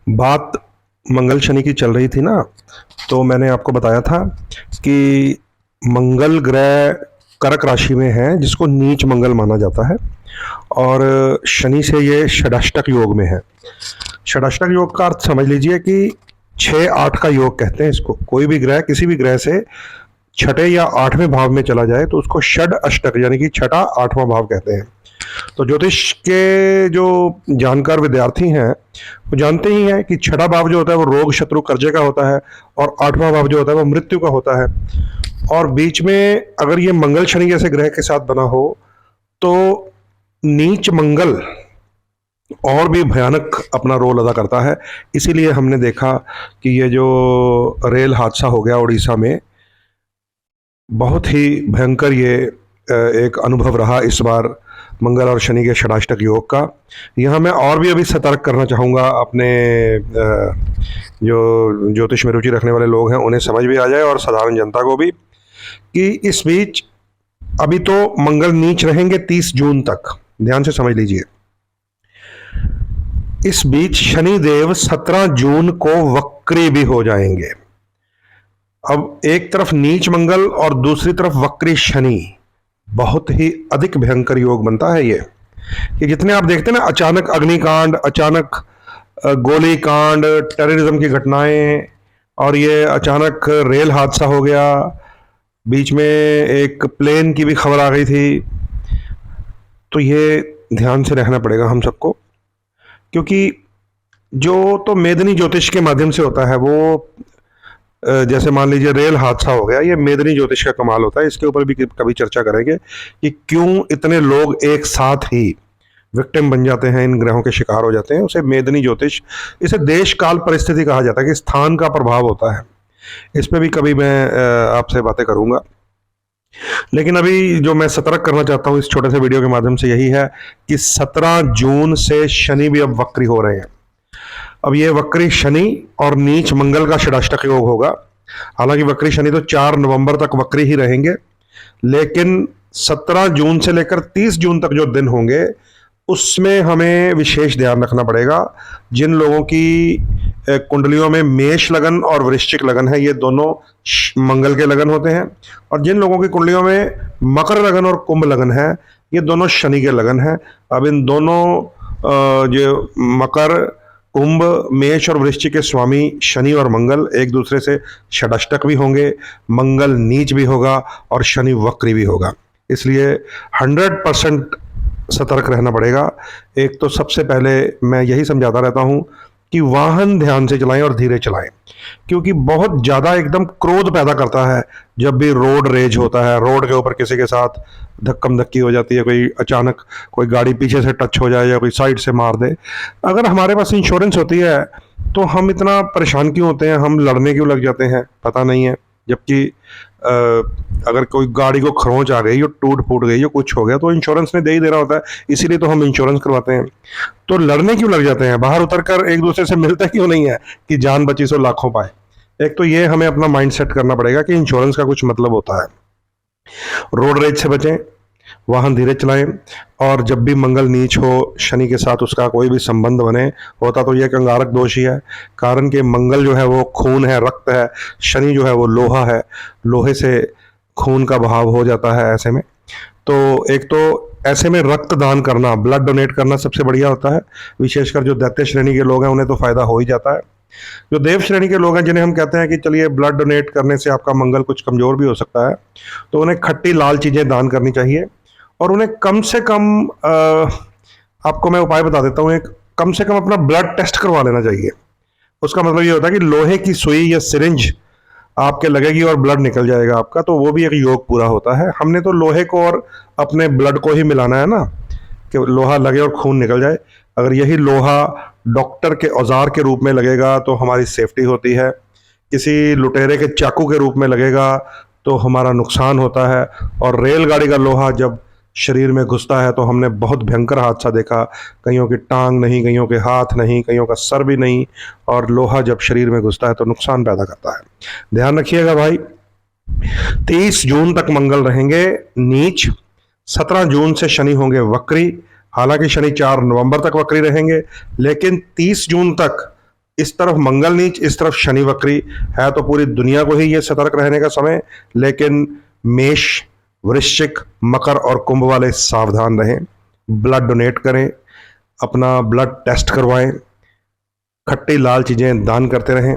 बात मंगल शनि की चल रही थी ना, तो मैंने आपको बताया था कि मंगल ग्रह कर्क राशि में है, जिसको नीच मंगल माना जाता है। और शनि से ये षडाष्टक योग में है। षडाष्टक योग का अर्थ समझ लीजिए कि 6-8 का योग कहते हैं इसको। कोई भी ग्रह किसी भी ग्रह से छठे या आठवें भाव में चला जाए तो उसको षड अष्टक यानी कि छठा आठवां भाव कहते हैं। तो ज्योतिष के जो जानकार विद्यार्थी हैं वो जानते ही हैं कि छठा भाव जो होता है वो रोग शत्रु कर्जे का होता है, और आठवां भाव जो होता है वो मृत्यु का होता है। और बीच में अगर ये मंगल शनि जैसे ग्रह के साथ बना हो तो नीच मंगल और भी भयानक अपना रोल अदा करता है। इसीलिए हमने देखा कि ये जो रेल हादसा हो गया उड़ीसा में, बहुत ही भयंकर ये एक अनुभव रहा इस बार मंगल और शनि के षडाष्टक योग का। यहाँ मैं और भी अभी सतर्क करना चाहूँगा अपने जो ज्योतिष में रुचि रखने वाले लोग हैं उन्हें समझ भी आ जाए, और साधारण जनता को भी, कि इस बीच अभी तो मंगल नीच रहेंगे 30 जून तक। ध्यान से समझ लीजिए। इस बीच शनि देव 17 जून को वक्री भी हो जाएंगे। अब एक तरफ नीच मंगल और दूसरी तरफ वक्री शनि, बहुत ही अधिक भयंकर योग बनता है ये। कि जितने आप देखते हैं ना, अचानक अग्निकांड, अचानक गोली कांड, टेररिज्म की घटनाएं, और ये अचानक रेल हादसा हो गया, बीच में एक प्लेन की भी खबर आ गई थी। तो ये ध्यान से रखना पड़ेगा हम सबको, क्योंकि जो तो मेदिनी ज्योतिष के माध्यम से होता है वो, जैसे मान लीजिए रेल हादसा हो गया, ये मेदिनी ज्योतिष का कमाल होता है। इसके ऊपर भी कभी चर्चा करेंगे कि क्यों इतने लोग एक साथ ही विक्टिम बन जाते हैं, इन ग्रहों के शिकार हो जाते हैं। उसे मेदिनी ज्योतिष, इसे देश काल परिस्थिति कहा जाता है, कि स्थान का प्रभाव होता है। इस पे भी कभी मैं आपसे बातें करूंगा। लेकिन अभी जो मैं सतर्क करना चाहता हूं इस छोटे से वीडियो के माध्यम से यही है कि 17 जून से शनि भी अब वक्री हो रहे हैं। अब ये वक्री शनि और नीच मंगल का षडाष्टक योग होगा। हालांकि वक्री शनि तो 4 नवंबर तक वक्री ही रहेंगे, लेकिन 17 जून से लेकर 30 जून तक जो दिन होंगे उसमें हमें विशेष ध्यान रखना पड़ेगा। जिन लोगों की कुंडलियों में मेष लगन और वृश्चिक लगन है, ये दोनों मंगल के लगन होते हैं। और जिन लोगों की कुंडलियों में मकर लगन और कुंभ लगन है, ये दोनों शनि के लगन हैं। अब इन दोनों जो मकर, कुंभ, मेष और वृश्चिक के स्वामी शनि और मंगल एक दूसरे से षडाष्टक भी होंगे। मंगल नीच भी होगा और शनि वक्री भी होगा। इसलिए 100% सतर्क रहना पड़ेगा। एक तो सबसे पहले मैं यही समझाता रहता हूं कि वाहन ध्यान से चलाएं और धीरे चलाएं, क्योंकि बहुत ज़्यादा एकदम क्रोध पैदा करता है जब भी रोड रेज होता है। रोड के ऊपर किसी के साथ धक्कम धक्की हो जाती है, कोई अचानक कोई गाड़ी पीछे से टच हो जाए या कोई साइड से मार दे। अगर हमारे पास इंश्योरेंस होती है तो हम इतना परेशान क्यों होते हैं, हम लड़ने क्यों लग जाते हैं, पता नहीं है। जबकि अगर कोई गाड़ी को खरोंच आ गई, टूट फूट गई, कुछ हो गया, तो इंश्योरेंस ने दे ही देना होता है। इसीलिए तो हम इंश्योरेंस करवाते हैं। तो लड़ने क्यों लग जाते हैं, बाहर उतरकर एक दूसरे से मिलते क्यों नहीं है कि जान बची सो लाखों पाए। एक तो ये हमें अपना माइंड सेट करना पड़ेगा कि इंश्योरेंस का कुछ मतलब होता है। रोड रेज से बचें, वाहन धीरे चलाएं, और जब भी मंगल नीच हो, शनि के साथ उसका कोई भी संबंध बने, होता तो यह अंगारक दोष ही है। कारण कि मंगल जो है वो खून है, रक्त है, शनि जो है वो लोहा है, लोहे से खून का बहाव हो जाता है ऐसे में। तो एक तो ऐसे में रक्त दान करना, ब्लड डोनेट करना सबसे बढ़िया होता है। विशेषकर जो दैत्य श्रेणी के लोग हैं उन्हें तो फायदा हो ही जाता है। जो देव श्रेणी के लोग हैं, जिन्हें हम कहते हैं कि चलिए ब्लड डोनेट करने से आपका मंगल कुछ कमजोर भी हो सकता है, तो उन्हें खट्टी लाल चीजें दान करनी चाहिए। और उन्हें कम से कम आपको मैं उपाय बता देता हूँ, एक कम से कम अपना ब्लड टेस्ट करवा लेना चाहिए। उसका मतलब ये होता है कि लोहे की सुई या सिरिंज आपके लगेगी और ब्लड निकल जाएगा आपका, तो वो भी एक योग पूरा होता है। हमने तो लोहे को और अपने ब्लड को ही मिलाना है ना, कि लोहा लगे और खून निकल जाए। अगर यही लोहा डॉक्टर के औजार के रूप में लगेगा तो हमारी सेफ्टी होती है, किसी लुटेरे के चाकू के रूप में लगेगा तो हमारा नुकसान होता है। और रेलगाड़ी का लोहा जब शरीर में घुसता है तो हमने बहुत भयंकर हादसा देखा। कईयों की टांग नहीं, कईयों के हाथ नहीं, कईयों का सर भी नहीं, और लोहा जब शरीर में घुसता है तो नुकसान पैदा करता है। ध्यान रखिएगा भाई। 30 जून तक मंगल रहेंगे नीच, 17 जून से शनि होंगे वक्री। हालांकि शनि 4 नवंबर तक वक्री रहेंगे, लेकिन 30 जून तक इस तरफ मंगल नीच, इस तरफ शनि वक्री है, तो पूरी दुनिया को ही ये सतर्क रहने का समय। लेकिन मेष, वृश्चिक, मकर और कुंभ वाले सावधान रहें, ब्लड डोनेट करें, अपना ब्लड टेस्ट करवाएं, खट्टी लाल चीज़ें दान करते रहें,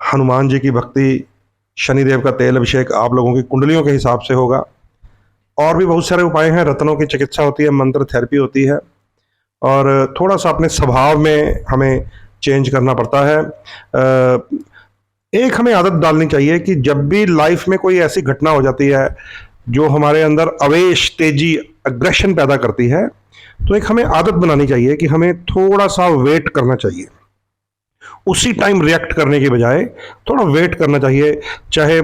हनुमान जी की भक्ति, शनिदेव का तेल अभिषेक आप लोगों की कुंडलियों के हिसाब से होगा। और भी बहुत सारे उपाय हैं, रत्नों की चिकित्सा होती है, मंत्र थेरेपी होती है, और थोड़ा सा अपने स्वभाव में हमें चेंज करना पड़ता है। एक हमें आदत डालनी चाहिए कि जब भी लाइफ में कोई ऐसी घटना हो जाती है जो हमारे अंदर आवेश, तेजी, अग्रेशन पैदा करती है, तो एक हमें आदत बनानी चाहिए कि हमें थोड़ा सा वेट करना चाहिए, उसी टाइम रिएक्ट करने की बजाय थोड़ा वेट करना चाहिए। चाहे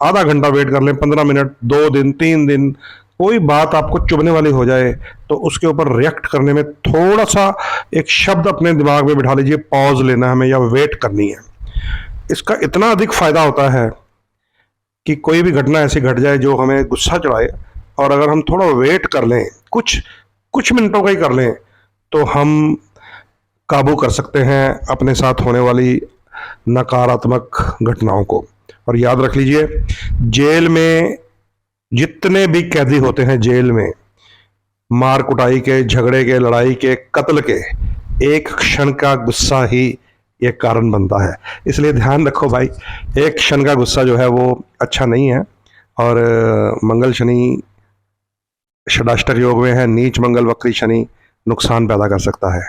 आधा घंटा वेट कर लें, 15 मिनट, 2 दिन, 3 दिन, कोई बात आपको चुभने वाली हो जाए तो उसके ऊपर रिएक्ट करने में थोड़ा सा एक शब्द अपने दिमाग में बिठा लीजिए, पॉज लेना है हमें या वेट करनी है। इसका इतना अधिक फायदा होता है कि कोई भी घटना ऐसी घट जाए जो हमें गुस्सा चढ़ाए, और अगर हम थोड़ा वेट कर लें, कुछ कुछ मिनटों का ही कर लें, तो हम काबू कर सकते हैं अपने साथ होने वाली नकारात्मक घटनाओं को। और याद रख लीजिए, जेल में जितने भी कैदी होते हैं, जेल में मार कुटाई के, झगड़े के, लड़ाई के, कत्ल के, एक क्षण का गुस्सा ही ये कारण बनता है। इसलिए ध्यान रखो भाई, एक क्षण का गुस्सा जो है वो अच्छा नहीं है। और मंगल शनि षडाष्टक योग में है, नीच मंगल वक्री शनि नुकसान पैदा कर सकता है।